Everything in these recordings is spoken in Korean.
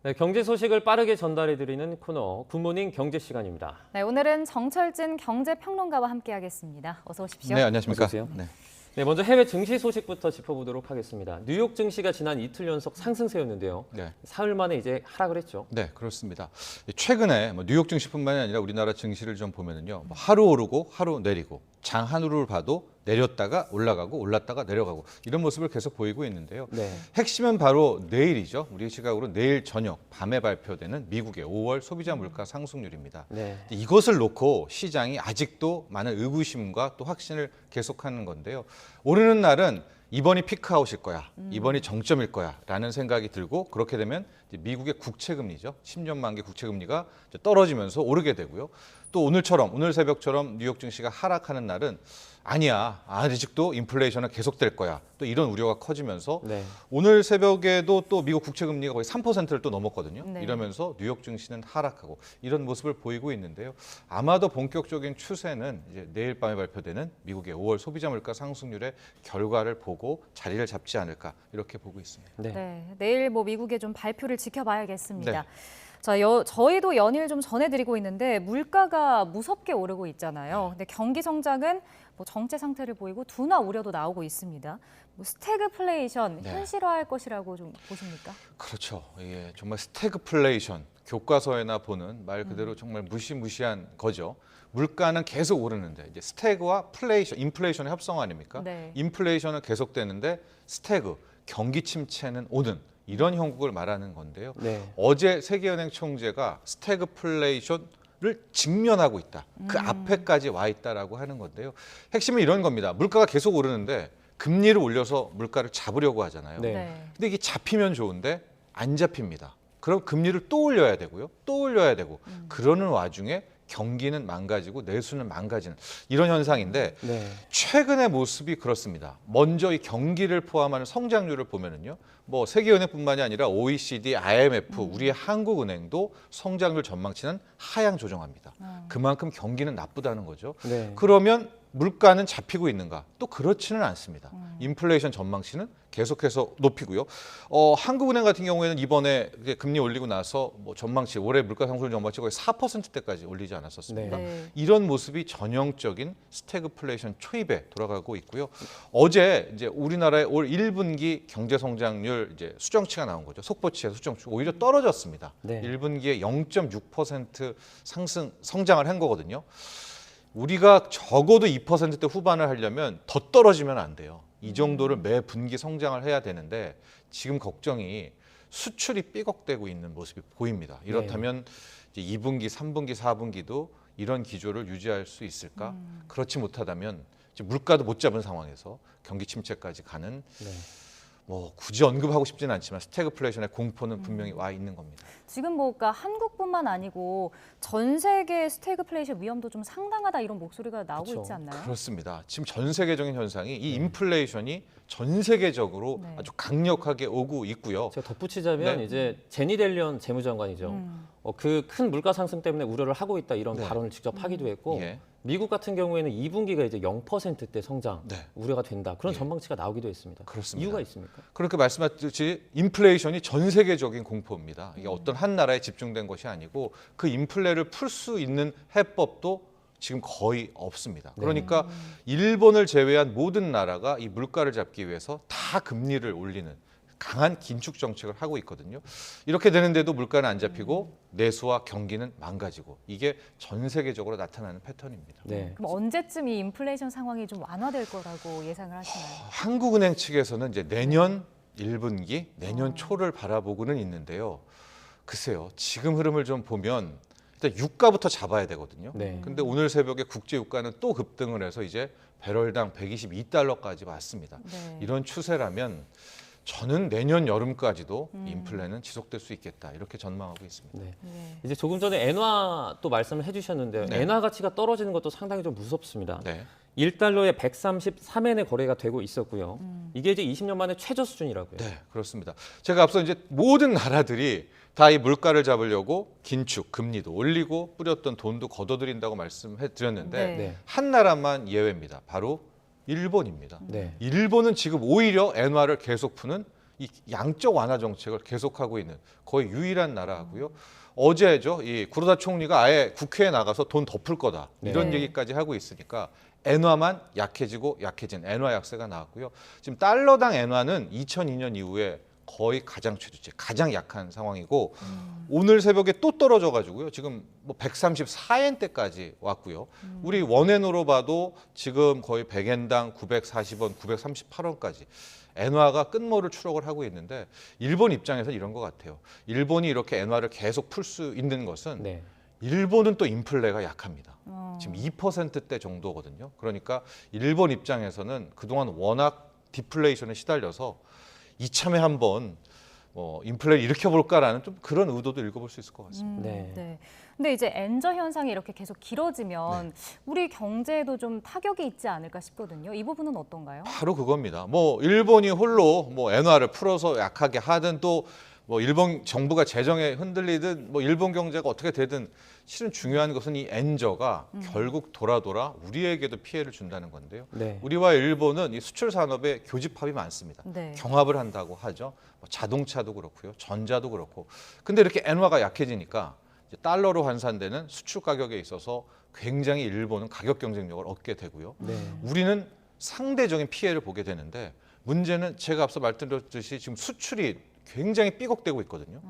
네, 경제 소식을 빠르게 전달해드리는 코너 굿모닝 경제 시간입니다. 네, 오늘은 정철진 경제평론가와 함께하겠습니다. 어서 오십시오. 네, 안녕하십니까. 어서 오세요. 네. 네, 먼저 해외 증시 소식부터 짚어보도록 하겠습니다. 뉴욕 증시가 지난 이틀 연속 상승세였는데요. 네. 사흘 만에 이제 하락을 했죠. 네, 그렇습니다. 최근에 뉴욕 증시뿐만이 아니라 우리나라 증시를 좀 보면은요, 하루 오르고 하루 내리고 장 하루를 봐도 내렸다가 올라가고 올랐다가 내려가고 이런 모습을 계속 보이고 있는데요. 네. 핵심은 바로 내일이죠. 우리 시각으로 내일 저녁 밤에 발표되는 미국의 5월 소비자 물가 상승률입니다. 네. 이것을 놓고 시장이 아직도 많은 의구심과 또 확신을 계속하는 건데요. 오르는 날은 이번이 피크아웃일 거야, 이번이 정점일 거야 라는 생각이 들고, 그렇게 되면 이제 미국의 국채금리죠. 10년 만기 국채금리가 떨어지면서 오르게 되고요. 또 오늘 새벽처럼 뉴욕 증시가 하락하는 날은 아니야, 아직도 인플레이션은 계속될 거야, 또 이런 우려가 커지면서 네. 오늘 새벽에도 또 미국 국채금리가 거의 3%를 또 넘었거든요. 네. 이러면서 뉴욕 증시는 하락하고 이런 모습을 보이고 있는데요. 아마도 본격적인 추세는 이제 내일 밤에 발표되는 미국의 5월 소비자 물가 상승률의 결과를 보고 자리를 잡지 않을까 이렇게 보고 있습니다. 네. 네, 내일 미국의 좀 발표를 지켜봐야겠습니다. 네. 자, 저희도 연일 좀 전해드리고 있는데 물가가 무섭게 오르고 있잖아요. 근데 경기 성장은 정체 상태를 보이고 둔화 우려도 나오고 있습니다. 스태그플레이션 네. 현실화할 것이라고 좀 보십니까? 그렇죠. 예, 정말 스태그플레이션, 교과서에나 보는 말 그대로 정말 무시무시한 거죠. 물가는 계속 오르는데 이제 스태그와 플레이션, 인플레이션의 합성 아닙니까? 네. 인플레이션은 계속되는데 스태그, 경기 침체는 오는 이런 형국을 말하는 건데요. 네. 어제 세계은행 총재가 스태그플레이션을 직면하고 있다. 그 앞에까지 와 있다라고 하는 건데요. 핵심은 이런 겁니다. 물가가 계속 오르는데 금리를 올려서 물가를 잡으려고 하잖아요. 네. 근데 이게 잡히면 좋은데 안 잡힙니다. 그럼 금리를 또 올려야 되고요. 또 올려야 되고 그러는 와중에 경기는 망가지고 내수는 망가지는 이런 현상인데 네. 최근의 모습이 그렇습니다. 먼저 이 경기를 포함하는 성장률을 보면은요. 세계은행뿐만이 아니라 OECD, IMF, 우리의 한국은행도 성장률 전망치는 하향 조정합니다. 그만큼 경기는 나쁘다는 거죠. 네. 그러면 물가는 잡히고 있는가? 또 그렇지는 않습니다. 인플레이션 전망치는 계속해서 높이고요. 한국은행 같은 경우에는 이번에 금리 올리고 나서 전망치 올해 물가 상승 전망치 거의 4%대까지 올리지 않았었습니까? 네. 이런 모습이 전형적인 스태그플레이션 초입에 돌아가고 있고요. 어제 이제 우리나라의 올 1분기 경제 성장률 이제 수정치가 나온 거죠. 속보치에서 수정치 오히려 떨어졌습니다. 네. 1분기에 0.6% 성장을 한 거거든요. 우리가 적어도 2%대 후반을 하려면 더 떨어지면 안 돼요. 이 정도를 매 분기 성장을 해야 되는데 지금 걱정이 수출이 삐걱대고 있는 모습이 보입니다. 이렇다면 이제 2분기, 3분기, 4분기도 이런 기조를 유지할 수 있을까? 그렇지 못하다면 이제 물가도 못 잡은 상황에서 경기 침체까지 가는 네. 굳이 언급하고 싶지는 않지만 스태그플레이션의 공포는 분명히 와 있는 겁니다. 지금 그러니까 한국뿐만 아니고 전 세계 스태그플레이션 위험도 좀 상당하다 이런 목소리가 나오고 그렇죠. 있지 않나요? 그렇습니다. 지금 전 세계적인 현상이 이 인플레이션이 전 세계적으로 네. 아주 강력하게 오고 있고요. 제가 덧붙이자면 네. 이제 제니 델런 재무장관이죠. 그 큰 물가 상승 때문에 우려를 하고 있다 이런 네. 발언을 직접 하기도 했고 예. 미국 같은 경우에는 2분기가 이제 0%대 성장 네. 우려가 된다. 그런 예. 전망치가 나오기도 했습니다. 그렇습니다. 이유가 있습니까? 그렇게 말씀하셨듯이 인플레이션이 전 세계적인 공포입니다. 이게 어떤 한 나라에 집중된 것이 아니고 그 인플레를 풀 수 있는 해법도 지금 거의 없습니다. 그러니까 일본을 제외한 모든 나라가 이 물가를 잡기 위해서 다 금리를 올리는 강한 긴축 정책을 하고 있거든요. 이렇게 되는데도 물가는 안 잡히고 내수와 경기는 망가지고 이게 전 세계적으로 나타나는 패턴입니다. 네. 그럼 언제쯤 이 인플레이션 상황이 좀 완화될 거라고 예상을 하시나요? 한국은행 측에서는 이제 내년 1분기, 내년 초를 바라보고는 있는데요. 글쎄요, 지금 흐름을 좀 보면 일단 유가부터 잡아야 되거든요. 네. 근데 오늘 새벽에 국제 유가는 또 급등을 해서 이제 배럴당 122달러까지 왔습니다. 네. 이런 추세라면 저는 내년 여름까지도 인플레는 지속될 수 있겠다 이렇게 전망하고 있습니다. 네. 네. 이제 조금 전에 엔화 또 말씀을 해주셨는데요. 네. 엔화 가치가 떨어지는 것도 상당히 좀 무섭습니다. 네. 1달러에 133엔의 거래가 되고 있었고요. 이게 이제 20년 만에 최저 수준이라고요. 네, 그렇습니다. 제가 앞서 이제 모든 나라들이 다 이 물가를 잡으려고 긴축, 금리도 올리고 뿌렸던 돈도 걷어들인다고 말씀해 드렸는데 네. 네. 한 나라만 예외입니다. 바로 일본입니다. 네. 일본은 지금 오히려 엔화를 계속 푸는 이 양적 완화 정책을 계속하고 있는 거의 유일한 나라고요. 어제죠, 이 구로다 총리가 아예 국회에 나가서 돈 덮을 거다 이런 네. 얘기까지 하고 있으니까 엔화만 약해지고 약해진 엔화 약세가 나왔고요. 지금 달러당 엔화는 2002년 이후에 거의 가장 최저치, 가장 약한 상황이고 오늘 새벽에 또 떨어져가지고요. 지금 뭐 134엔대까지 왔고요. 우리 원엔으로 봐도 지금 거의 100엔당 940원, 938원까지 엔화가 끝모를 추락을 하고 있는데 일본 입장에서 이런 것 같아요. 일본이 이렇게 엔화를 계속 풀 수 있는 것은 네. 일본은 또 인플레가 약합니다. 지금 2%대 정도거든요. 그러니까 일본 입장에서는 그동안 워낙 디플레이션에 시달려서 이참에 한번 인플레를 일으켜볼까라는 좀 그런 의도도 읽어볼 수 있을 것 같습니다. 네. 네. 근데 이제 엔저 현상이 이렇게 계속 길어지면 우리 경제에도 좀 타격이 있지 않을까 싶거든요. 이 부분은 어떤가요? 바로 그겁니다. 뭐 일본이 홀로 뭐 엔화를 풀어서 약하게 하든 또 뭐 일본 정부가 재정에 흔들리든 뭐 일본 경제가 어떻게 되든 실은 중요한 것은 이 엔저가 결국 돌아 우리에게도 피해를 준다는 건데요. 네. 우리와 일본은 이 수출 산업에 교집합이 많습니다. 네. 경합을 한다고 하죠. 뭐 자동차도 그렇고요, 전자도 그렇고. 근데 이렇게 엔화가 약해지니까 이제 달러로 환산되는 수출 가격에 있어서 굉장히 일본은 가격 경쟁력을 얻게 되고요. 네. 우리는 상대적인 피해를 보게 되는데 문제는 제가 앞서 말씀드렸듯이 지금 수출이 굉장히 삐걱대고 있거든요.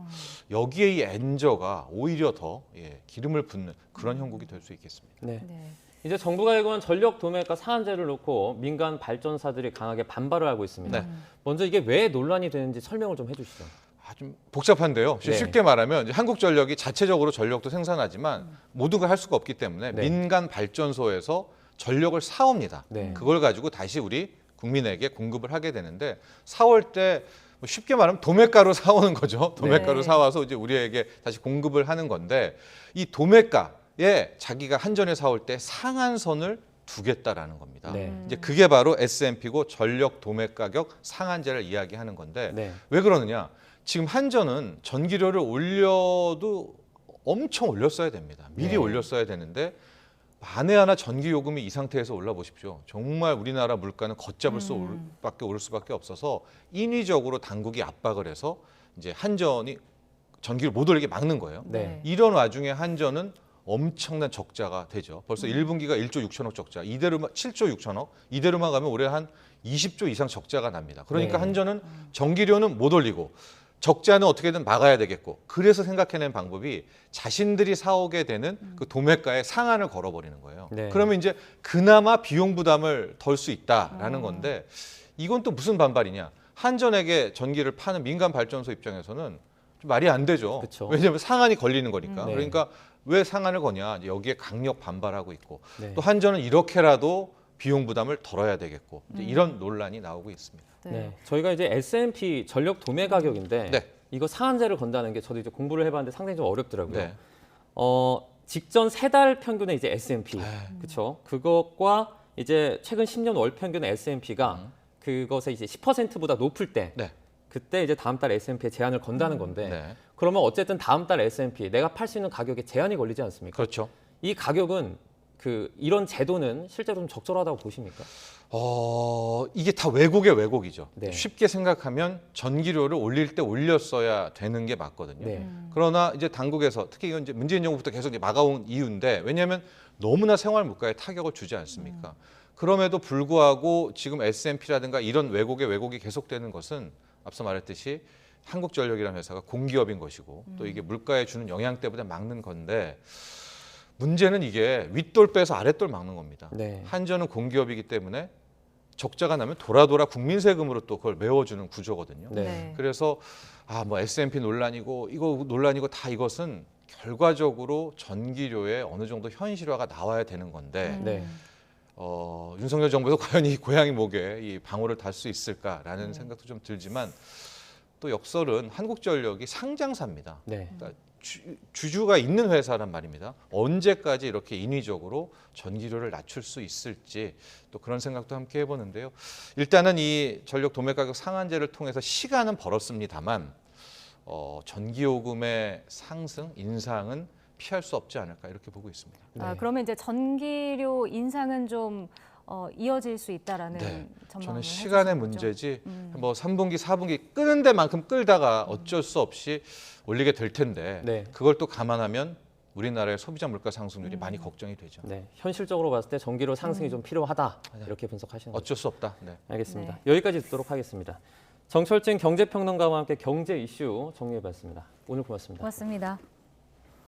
여기에 이 엔저가 오히려 더 기름을 붓는 그런 형국이 될 수 있겠습니다. 네. 네. 이제 정부가 예고한 전력 도매가 상한제를 놓고 민간 발전사들이 강하게 반발을 하고 있습니다. 네. 먼저 이게 왜 논란이 되는지 설명을 좀 해주시죠. 좀 복잡한데요. 네. 쉽게 말하면 이제 한국전력이 자체적으로 전력도 생산하지만 모두가 할 수가 없기 때문에 네. 민간 발전소에서 전력을 사옵니다. 네. 그걸 가지고 다시 우리 국민에게 공급을 하게 되는데 사올 때 쉽게 말하면 도매가로 사오는 거죠. 도매가로 네. 사와서 이제 우리에게 다시 공급을 하는 건데 이 도매가에 자기가 한전에 사올 때 상한선을 두겠다라는 겁니다. 네. 이제 그게 바로 S&P고 전력 도매 가격 상한제를 이야기하는 건데 네. 왜 그러느냐? 지금 한전은 전기료를 올려도 엄청 올렸어야 됩니다. 미리 네. 올렸어야 되는데 만에 하나 전기 요금이 이 상태에서 올라 보십시오. 정말 우리나라 물가는 걷잡을 수밖에 오를 수밖에 없어서 인위적으로 당국이 압박을 해서 이제 한전이 전기를 못 올리게 막는 거예요. 네. 이런 와중에 한전은 엄청난 적자가 되죠. 벌써 1분기가 1조 6천억 적자. 이대로만 7조 6천억. 이대로만 가면 올해 한 20조 이상 적자가 납니다. 그러니까 네. 한전은 전기료는 못 올리고 적자는 어떻게든 막아야 되겠고 그래서 생각해낸 방법이 자신들이 사오게 되는 그 도매가에 상한을 걸어버리는 거예요. 네. 그러면 이제 그나마 비용 부담을 덜 수 있다라는 건데 이건 또 무슨 반발이냐. 한전에게 전기를 파는 민간 발전소 입장에서는 좀 말이 안 되죠. 그쵸. 왜냐하면 상한이 걸리는 거니까. 네. 그러니까 왜 상한을 거냐. 여기에 강력 반발하고 있고 네. 또 한전은 이렇게라도 비용 부담을 덜어야 되겠고 이제 이런 논란이 나오고 있습니다. 네. 저희가 이제 S&P 전력 도매 가격인데 네. 이거 상한제를 건다는 게 저도 이제 공부를 해봤는데 상당히 좀 어렵더라고요. 네. 직전 3달 평균의 이제 S&P, 네. 그렇죠? 그것과 이제 최근 10년 월 평균의 S&P가 그것의 이제 10%보다 높을 때, 네. 그때 이제 다음 달 S&P에 제한을 건다는 건데, 네. 그러면 어쨌든 다음 달 S&P 내가 팔 수 있는 가격에 제한이 걸리지 않습니까? 그렇죠. 이 가격은 이런 제도는 실제로 좀 적절하다고 보십니까? 이게 다 왜곡의 왜곡이죠. 네. 쉽게 생각하면 전기료를 올릴 때 올렸어야 되는 게 맞거든요. 네. 그러나 이제 당국에서 특히 이건 이제 문재인 정부부터 계속 이제 막아온 이유인데 왜냐하면 너무나 생활 물가에 타격을 주지 않습니까? 그럼에도 불구하고 지금 S&P라든가 이런 왜곡의 왜곡이 계속되는 것은 앞서 말했듯이 한국전력이라는 회사가 공기업인 것이고 또 이게 물가에 주는 영향 때문에 막는 건데 문제는 이게 윗돌 빼서 아랫돌 막는 겁니다. 네. 한전은 공기업이기 때문에 적자가 나면 돌아 국민 세금으로 또 그걸 메워주는 구조거든요. 네. 그래서 뭐 S&P 논란이고 이거 논란이고 다 이것은 결과적으로 전기료에 어느 정도 현실화가 나와야 되는 건데 네. 윤석열 정부에서 과연 이 고양이 목에 이 방울을 달 수 있을까라는 생각도 좀 들지만 또 역설은 한국전력이 상장사입니다. 네. 그러니까 주주가 있는 회사란 말입니다. 언제까지 이렇게 인위적으로 전기료를 낮출 수 있을지 또 그런 생각도 함께 해보는데요. 일단은 이 전력 도매 가격 상한제를 통해서 시간은 벌었습니다만 전기요금의 상승, 인상은 피할 수 없지 않을까 이렇게 보고 있습니다. 네. 그러면 이제 전기료 인상은 좀 이어질 수 있다라는 네. 전망을 저는 시간의 해주신 거죠. 문제지 뭐 3분기, 4분기 끄는 데만큼 끌다가 어쩔 수 없이 올리게 될 텐데 네. 그걸 또 감안하면 우리나라의 소비자 물가 상승률이 많이 걱정이 되죠. 네, 현실적으로 봤을 때 전기료 상승이 좀 필요하다 이렇게 분석하시는 거죠. 어쩔 수 없다. 네. 알겠습니다. 여기까지 듣도록 하겠습니다. 정철진 경제평론가와 함께 경제 이슈 정리해봤습니다. 오늘 고맙습니다. 고맙습니다.